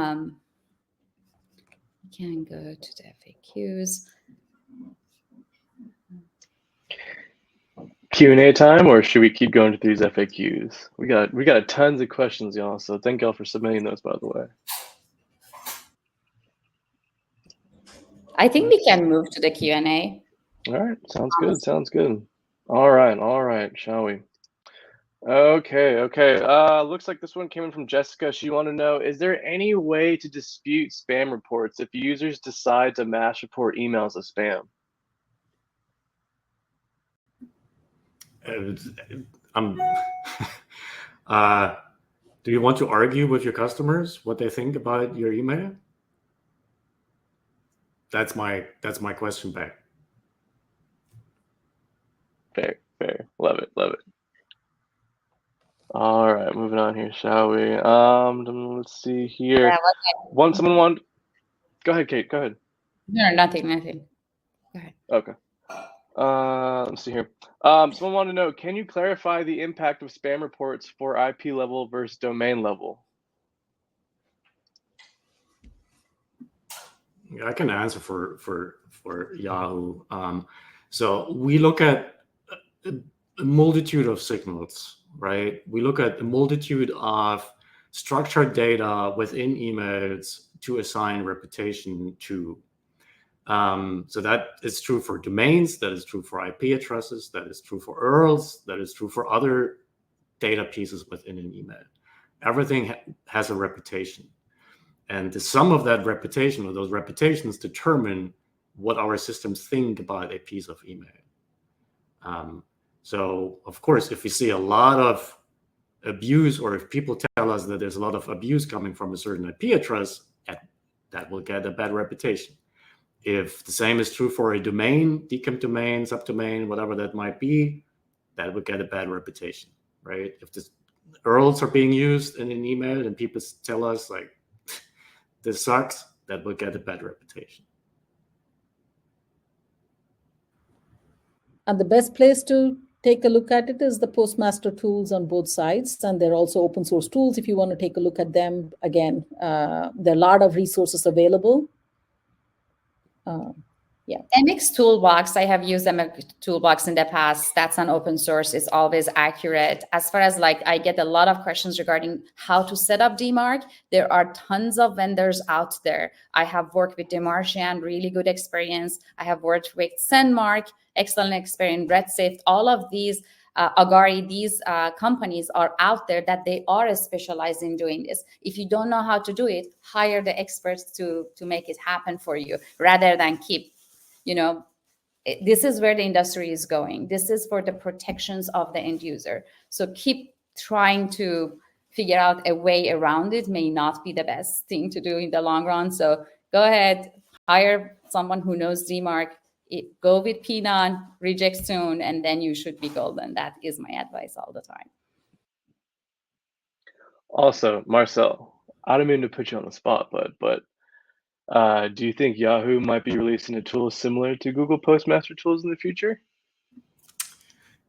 can go to the FAQs. Q&A time, or should we keep going to these FAQs? We got tons of questions, y'all. So thank y'all for submitting those, by the way. I think we can move to the Q&A. All right, sounds good. Sounds good. All right. Shall we? Okay. Looks like this one came in from Jessica. She wanted to know: is there any way to dispute spam reports if users decide to mass report emails as spam? Do you want to argue with your customers what they think about your email? That's my question back. Fair. Love it. All right, moving on here, shall we? Let's see here. Yeah, Someone want? Go ahead, Kate. Go ahead. No, nothing. Go ahead. Okay. Let's see here. Someone wanted to know: can you clarify the impact of spam reports for IP level versus domain level? I can answer for Yahoo. So we look at a multitude of signals, right? We look at a multitude of structured data within emails to assign reputation to. So that is true for domains, that is true for IP addresses, that is true for URLs, that is true for other data pieces within an email. Everything has a reputation. And the sum of that reputation, or those reputations, determine what our systems think about a piece of email. So, of course, if we see a lot of abuse, or if people tell us that there's a lot of abuse coming from a certain IP address, that will get a bad reputation. If the same is true for a domain, decom domain, subdomain, whatever that might be, that would get a bad reputation, right? If the URLs are being used in an email and people tell us, like, this sucks, that will get a bad reputation. And the best place to take a look at it is the Postmaster tools on both sides. And they're also open source tools if you want to take a look at them. Again, there are a lot of resources available. Yeah, MX Toolbox, I have used MX Toolbox in the past. That's an open source. It's always accurate. As far as like, I get a lot of questions regarding how to set up DMARC. There are tons of vendors out there. I have worked with Demarcian, really good experience. I have worked with SendMark, excellent experience, RedSafe, all of these, Agari, these companies are out there that they are specialized in doing this. If you don't know how to do it, hire the experts to make it happen for you rather than keep, this is where the industry is going. This is for the protections of the end user. So keep trying to figure out a way around it may not be the best thing to do in the long run. So go ahead, hire someone who knows DMARC, go with PNON, reject soon, and then you should be golden. That is my advice all the time. Also, Marcel, I don't mean to put you on the spot, but do you think Yahoo might be releasing a tool similar to Google Postmaster tools in the future?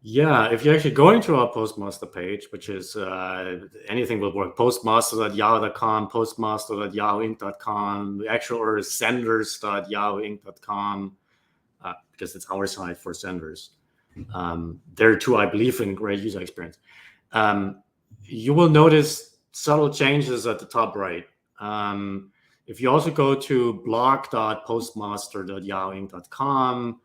Yeah, if you're actually going to our Postmaster page, which is anything will work, postmaster.yahoo.com, postmaster.yahooinc.com, the actual order is senders.yahooinc.com, because it's our site for senders. There are two, I believe, in great user experience. You will notice subtle changes at the top right. If you also go to blog.postmaster.yahooinc.com,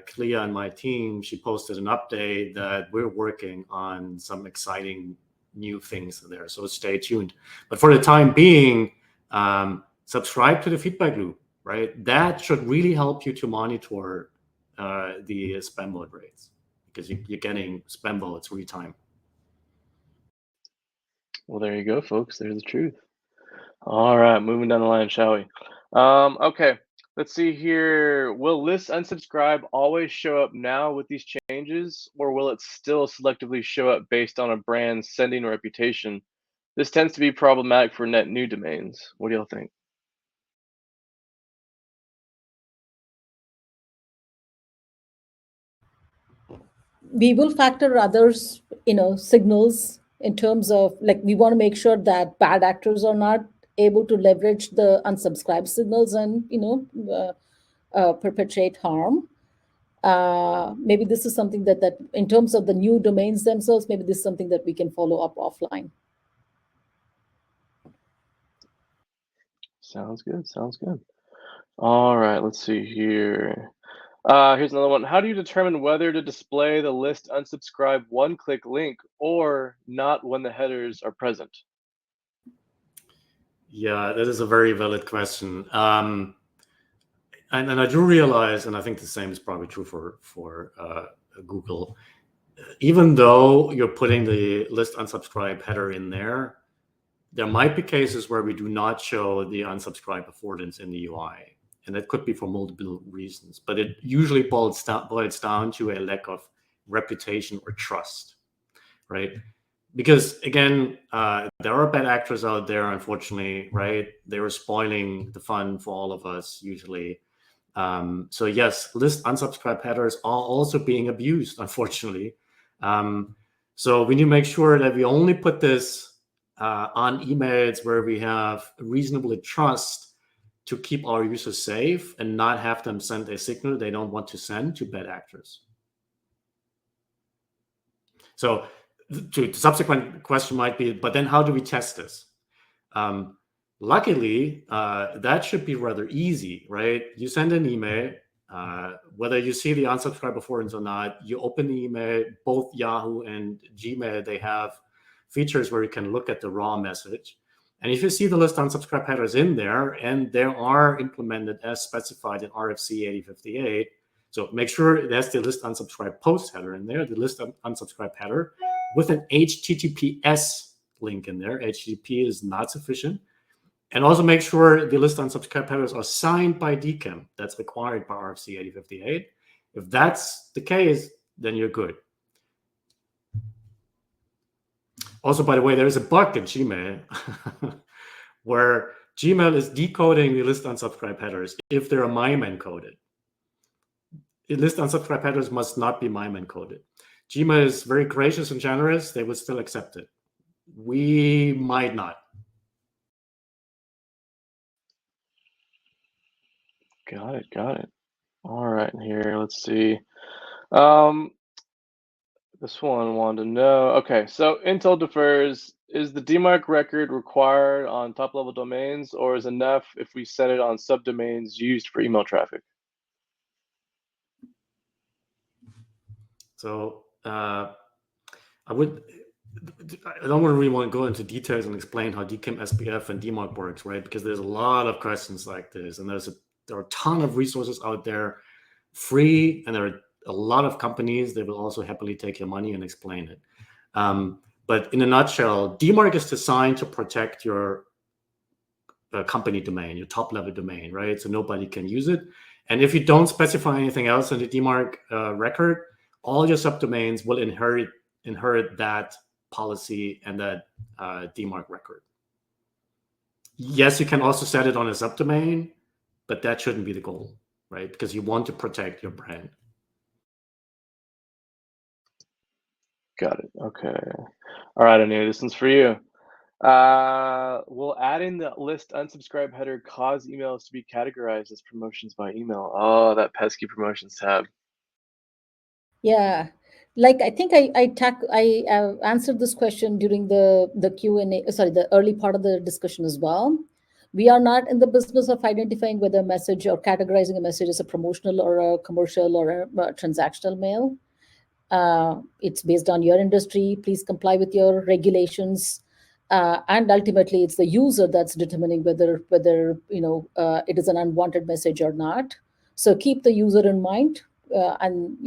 Clea and my team, she posted an update that we're working on some exciting new things there. So stay tuned. But for the time being, subscribe to the feedback loop, right? That should really help you to monitor the spam bullet rates, because you're getting spam bullets real time. Well, there you go, folks. There's the truth. All right, moving down the line, shall we? Okay, let's see here. Will list unsubscribe always show up now with these changes, or will it still selectively show up based on a brand's sending reputation? This tends to be problematic for net new domains. What do y'all think? We will factor others, signals in terms of, like, we want to make sure that bad actors are not able to leverage the unsubscribe signals and, perpetrate harm. Maybe this is something that in terms of the new domains themselves, maybe this is something that we can follow up offline. Sounds good. Sounds good. All right, let's see here. Here's another one. How do you determine whether to display the list unsubscribe one-click link or not when the headers are present? Yeah, that is a very valid question. And I do realize, and I think the same is probably true for Google, even though you're putting the list unsubscribe header in there, there might be cases where we do not show the unsubscribe affordance in the UI. And that could be for multiple reasons, but it usually boils down to a lack of reputation or trust, right? Because again, there are bad actors out there, unfortunately, right? They are spoiling the fun for all of us usually. So yes, list unsubscribe headers are also being abused, unfortunately. So we need to make sure that we only put this on emails where we have reasonable trust to keep our users safe and not have them send a signal they don't want to send to bad actors. So the subsequent question might be, but then how do we test this? Luckily, that should be rather easy, right? You send an email, whether you see the unsubscribe affordance or not, you open the email. Both Yahoo and Gmail, they have features where you can look at the raw message. And if you see the list unsubscribe headers in there, and they are implemented as specified in RFC 8058, so make sure there's the list unsubscribe post header in there, the list unsubscribe header with an HTTPS link in there. HTTP is not sufficient. And also make sure the list unsubscribe headers are signed by DKIM. That's required by RFC 8058. If that's the case, then you're good. Also, by the way, there is a bug in Gmail where Gmail is decoding the list unsubscribe headers if they're MIME encoded. The list unsubscribe headers must not be MIME encoded. Gmail is very gracious and generous. They would still accept it. We might not. Got it. All right, here, let's see. This one wanted to know. Okay, so Intel defers. Is the DMARC record required on top-level domains, or is enough if we set it on subdomains used for email traffic? So I don't really want to go into details and explain how DKIM SPF and DMARC works, right? Because there's a lot of questions like this, and there are a ton of resources out there, free, and there are a lot of companies that will also happily take your money and explain it. But in a nutshell, DMARC is designed to protect your company domain, your top-level domain, right? So nobody can use it. And if you don't specify anything else in the DMARC record, all your subdomains will inherit that policy and that DMARC record. Yes, you can also set it on a subdomain, but that shouldn't be the goal, right? Because you want to protect your brand. Got it. Okay. All right, Anu, this one's for you. Will adding the list unsubscribe header cause emails to be categorized as promotions by email? Oh, that pesky promotions tab. Yeah, like I think I answered this question during the Q&A, sorry, the early part of the discussion as well. We are not in the business of identifying whether a message or categorizing a message as a promotional or a commercial or a transactional mail. It's based on your industry. Please comply with your regulations, and ultimately, it's the user that's determining whether it is an unwanted message or not. So keep the user in mind. And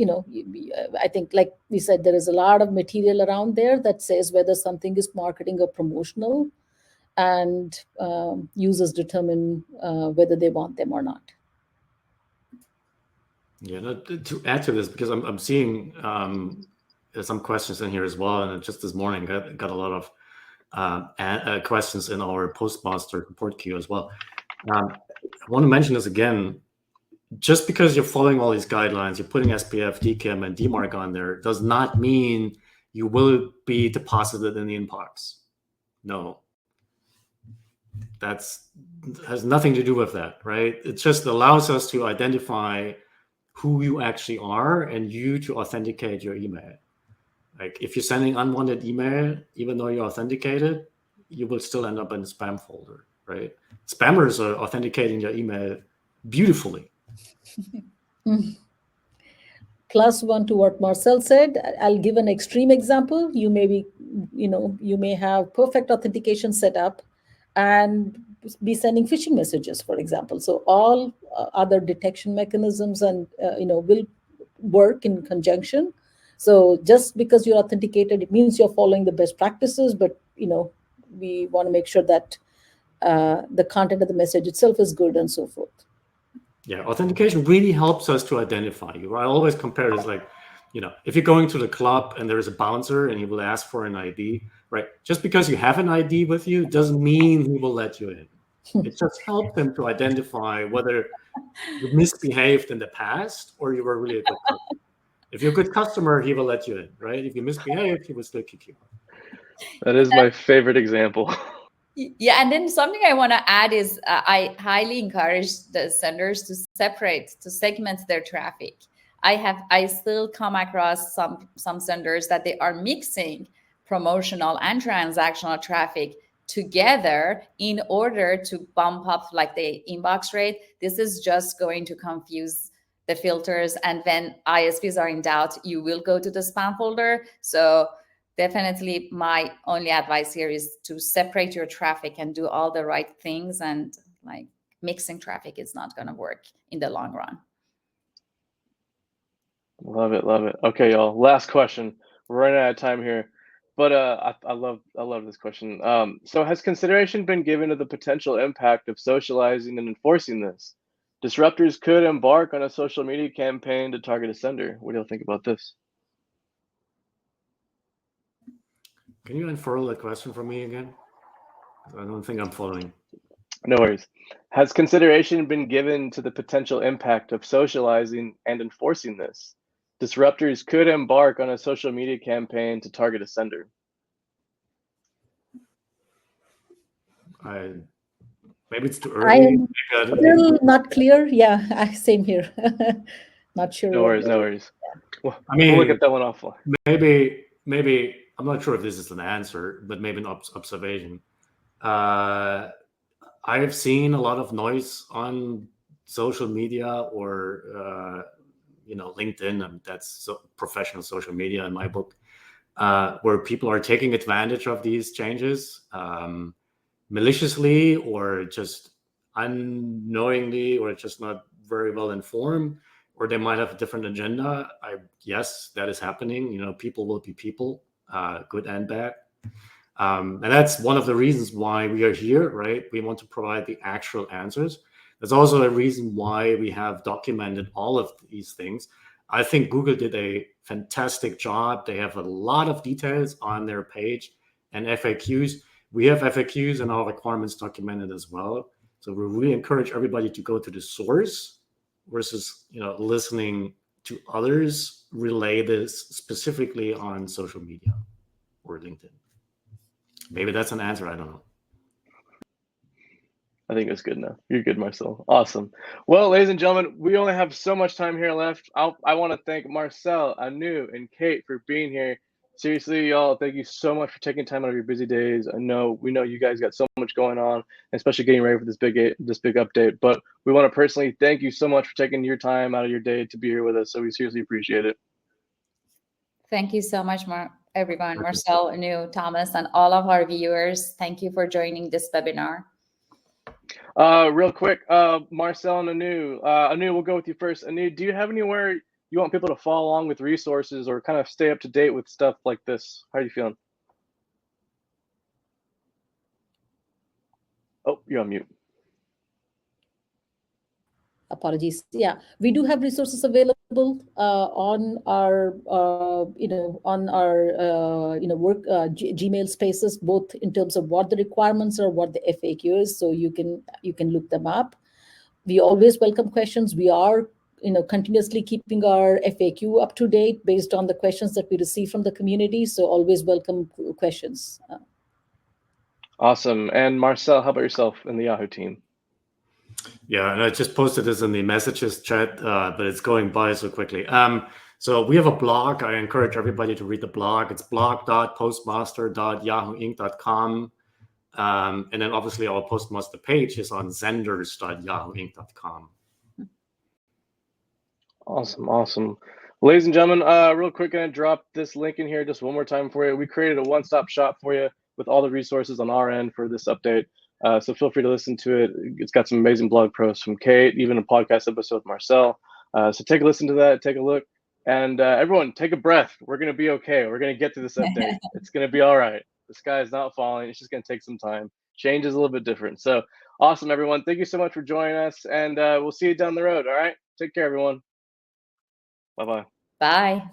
I think, like we said, there is a lot of material around there that says whether something is marketing or promotional, and users determine whether they want them or not. Yeah, to add to this, because I'm seeing some questions in here as well, and just this morning got a lot of questions in our Postmaster report queue as well. I want to mention this again. Just because you're following all these guidelines, you're putting SPF, DKIM, and DMARC on there, does not mean you will be deposited in the inbox. No. That has nothing to do with that, right? It just allows us to identify who you actually are and you to authenticate your email. Like if you're sending unwanted email, even though you're authenticated, you will still end up in the spam folder, right? Spammers are authenticating your email beautifully. Plus one to what Marcel said. I'll give an extreme example. You may have perfect authentication set up and be sending phishing messages, for example. So all other detection mechanisms and will work in conjunction. So just because you're authenticated, it means you're following the best practices, but we want to make sure that the content of the message itself is good and so forth. Yeah, authentication really helps us to identify you. I always compare this like, if you're going to the club and there is a bouncer and he will ask for an ID, right? Just because you have an ID with you doesn't mean he will let you in. It just helps him to identify whether you misbehaved in the past or you were really a good customer. If you're a good customer, he will let you in, right? If you misbehave, he will still kick you out. That is my favorite example. Yeah, and then something I want to add is I highly encourage the senders to segment their traffic. I still come across some senders that they are mixing promotional and transactional traffic together in order to bump up like the inbox rate. This is just going to confuse the filters, and when ISPs are in doubt, you will go to the spam folder. So definitely my only advice here is to separate your traffic and do all the right things, and like mixing traffic is not going to work in the long run. Love it. Okay, y'all. Last question. We're running out of time here, but I love this question. So has consideration been given to the potential impact of socializing and enforcing this? Disruptors could embark on a social media campaign to target a sender. What do y'all think about this? Can you unfurl that question for me again? I don't think I'm following. No worries. Has consideration been given to the potential impact of socializing and enforcing this? Disruptors could embark on a social media campaign to target a sender. Maybe it's too I early. am still not clear. Yeah, same here. Not sure. No worries, no worries. Well, I mean, we'll look at that one offline. maybe I'm not sure if this is an answer, but maybe an observation. I have seen a lot of noise on social media or LinkedIn, and that's professional social media in my book, where people are taking advantage of these changes maliciously or just unknowingly or just not very well informed, or they might have a different agenda. Yes, that is happening. People will be people, good and bad. And that's one of the reasons why we are here, right? We want to provide the actual answers. There's also a reason why we have documented all of these things. I think Google did a fantastic job. They have a lot of details on their page and FAQs. We have FAQs and our requirements documented as well. So we really encourage everybody to go to the source versus listening to others relay this specifically on social media or LinkedIn. Maybe that's an answer. I don't know. I think it's good enough. You're good, Marcel. Awesome. Well, ladies and gentlemen, we only have so much time here left. I want to thank Marcel, Anu, and Kate for being here. Seriously, y'all, thank you so much for taking time out of your busy days. We know you guys got so much going on, especially getting ready for this big update. But we want to personally thank you so much for taking your time out of your day to be here with us. So we seriously appreciate it. Thank you so much, everyone, Marcel, Anu, Thomas, and all of our viewers. Thank you for joining this webinar. Real quick, Marcel and Anu. Anu, we'll go with you first. Anu, do you have anywhere you want people to follow along with resources or kind of stay up to date with stuff like this? How are you feeling? Oh, you're on mute. Apologies. Yeah, we do have resources available on our work Gmail spaces, both in terms of what the requirements are, what the FAQ is. So you can look them up. We always welcome questions. We are continuously keeping our FAQ up to date based on the questions that we receive from the community. So always welcome questions. Awesome. And Marcel, how about yourself and the Yahoo team? Yeah, and I just posted this in the messages chat, but it's going by so quickly. So we have a blog. I encourage everybody to read the blog. It's blog.postmaster.yahooinc.com. And then obviously our Postmaster page is on zenders.yahooinc.com. Awesome. Ladies and gentlemen, real quick, going to drop this link in here just one more time for you. We created a one-stop shop for you with all the resources on our end for this update. So feel free to listen to it. It's got some amazing blog posts from Kate, even a podcast episode with Marcel. So take a listen to that, take a look. And everyone, take a breath. We're going to be okay. We're going to get through this update. It's going to be all right. The sky is not falling. It's just going to take some time. Change is a little bit different. So awesome, everyone. Thank you so much for joining us. And we'll see you down the road. All right. Take care, everyone. Bye-bye. Bye.